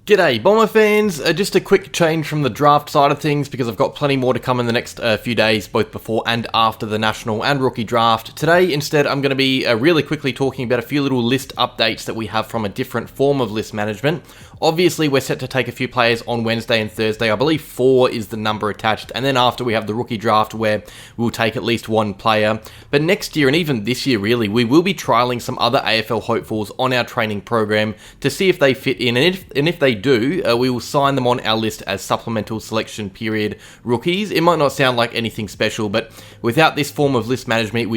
G'day Bomber fans, just a quick change from the draft side of things because I've got plenty more to come in the next few days, both before and after the national and rookie draft. Today instead I'm going to be really quickly talking about a few little list updates that we have from a different form of list management. Obviously we're set to take a few players on Wednesday and Thursday, I believe 4 is the number attached, and then after we have the rookie draft where we'll take at least one player. But next year and even this year really, we will be trialling some other AFL hopefuls on our training program to see if they fit in, and if they do, we will sign them on our list as supplemental selection period rookies. It might not sound like anything special, but without this form of list management,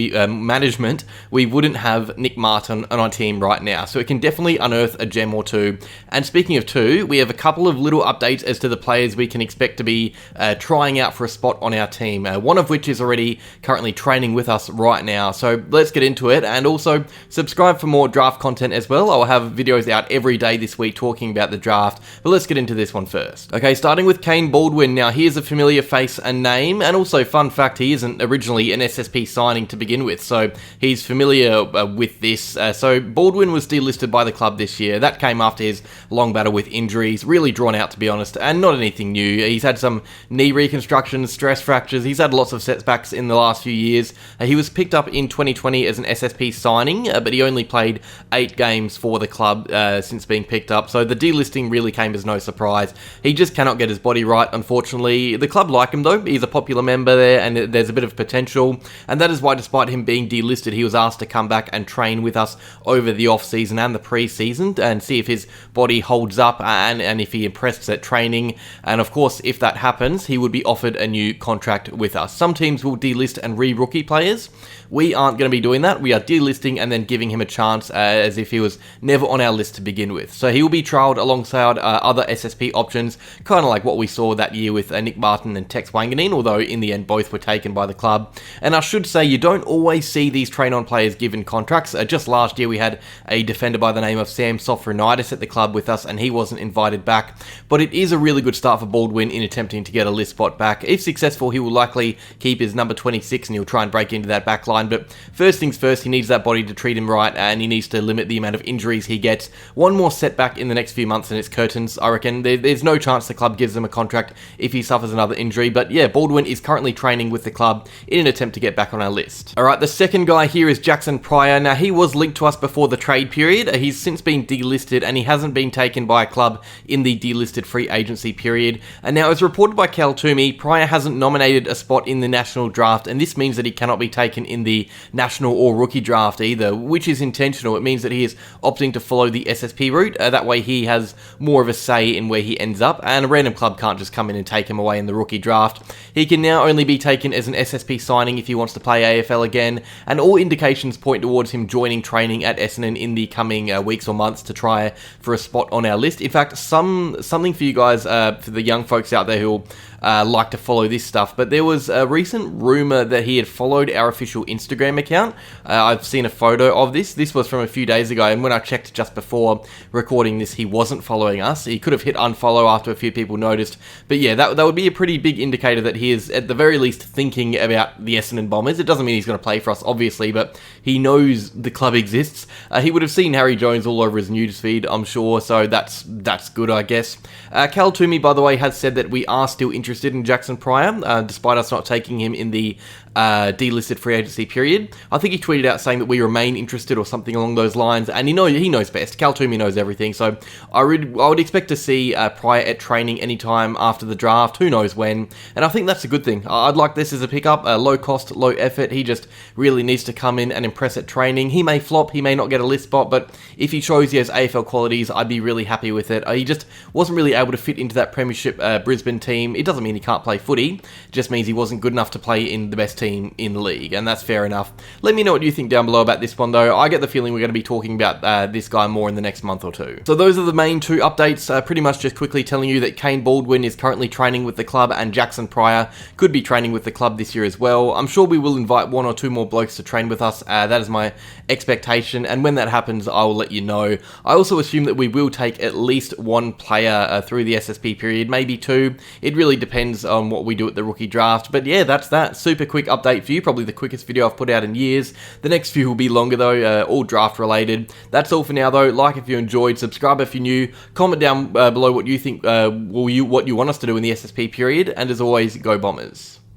we wouldn't have Nick Martin on our team right now. So it can definitely unearth a gem or two. And speaking of two, we have a couple of little updates as to the players we can expect to be trying out for a spot on our team. One of which is already currently training with us right now. So let's get into it, and also subscribe for more draft content as well. I'll have videos out every day this week talking about the draft. But let's get into this one first. Okay, starting with Kaine Baldwin. Now, here's a familiar face and name, and also, fun fact, he isn't originally an SSP signing to begin with, so he's familiar with this. So Baldwin was delisted by the club this year. That came after his long battle with injuries, really drawn out to be honest, and not anything new. He's had some knee reconstructions, stress fractures, he's had lots of setbacks in the last few years. He was picked up in 2020 as an SSP signing, but he only played 8 games for the club since being picked up, so the delisting really came as no surprise. He just cannot get his body right, unfortunately. The club like him though, he's a popular member there, and there's a bit of potential, and that is why despite him being delisted, he was asked to come back and train with us over the off-season and the pre-season, and see if his body holds up, and if he impresses at training, and of course, if that happens, he would be offered a new contract with us. Some teams will delist and re-rookie players. We aren't going to be doing that. We are delisting and then giving him a chance as if he was never on our list to begin with. So he will be trialled alongside other SSP options, kind of like what we saw that year with Nick Martin and Tex Wanganeen, although in the end both were taken by the club. And I should say, you don't always see these train-on players given contracts. Just last year we had a defender by the name of Sam Sofronitis at the club with us, and he wasn't invited back. But it is a really good start for Baldwin in attempting to get a list spot back. If successful, he will likely keep his number 26 and he'll try and break into that back line. But first things first, he needs that body to treat him right, and he needs to limit the amount of injuries he gets. One more setback in the next few months and it's curtains, I reckon. There's no chance the club gives him a contract if he suffers another injury. But yeah, Baldwin is currently training with the club in an attempt to get back on our list. Alright, the second guy here is Jaxon Prior. Now, he was linked to us before the trade period. He's since been delisted, and he hasn't been taken by a club in the delisted free agency period. And now, as reported by Cal Toomey, Prior hasn't nominated a spot in the national draft, and this means that he cannot be taken in the national or rookie draft either, which is intentional. It means that he is opting to follow the SSP route. That way he has more of a say in where he ends up, and a random club can't just come in and take him away in the rookie draft. He can now only be taken as an SSP signing if he wants to play AFL again, and all indications point towards him joining training at Essendon in the coming weeks or months to try for a spot on our list. In fact, something for you guys, for the young folks out there who like to follow this stuff, but there was a recent rumour that he had followed our official Instagram account. I've seen a photo of this. This was from a few days ago, and when I checked just before recording this, he wasn't following us. He could have hit unfollow after a few people noticed, but yeah, that would be a pretty big indicator that he is at the very least thinking about the Essendon Bombers. It doesn't mean he's going to play for us, obviously, but he knows the club exists. He would have seen Harry Jones all over his newsfeed, I'm sure, so that's good, I guess. Cal Toomey, by the way, has said that we are still interested in Jaxon Prior, despite us not taking him in the delisted free agency period. I think he tweeted out saying that we remain interested or something along those lines, and he knows best. Cal Toomey knows everything, so I would expect to see Prior at training anytime after the draft, who knows when, and I think that's a good thing. I'd like this as a pickup, low cost, low effort. He just really needs to come in and impress at training. He may flop, he may not get a list spot, but if he shows he has AFL qualities, I'd be really happy with it. He just wasn't really able to fit into that premiership Brisbane team. It doesn't mean he can't play footy, it just means he wasn't good enough to play in the best team in the league, and that's fair enough. Let me know what you think down below about this one though. I get the feeling we're going to be talking about this guy more in the next month or two. So those are the main two updates, pretty much just quickly telling you that Kaine Baldwin is currently training with the club, and Jaxon Prior could be training with the club this year as well. I'm sure we will invite 1 or 2 more blokes to train with us. That is my expectation, and when that happens, I will let you know. I also assume that we will take at least 1 player through the SSP period, maybe 2. It really depends on what we do at the rookie draft, but yeah, that's that. Super quick update update for you, probably the quickest video I've put out in years. The next few will be longer though, all draft related. That's all for now though. Like if you enjoyed, subscribe if you're new, comment down below what you think, what you want us to do in the SSP period, and as always, go Bombers.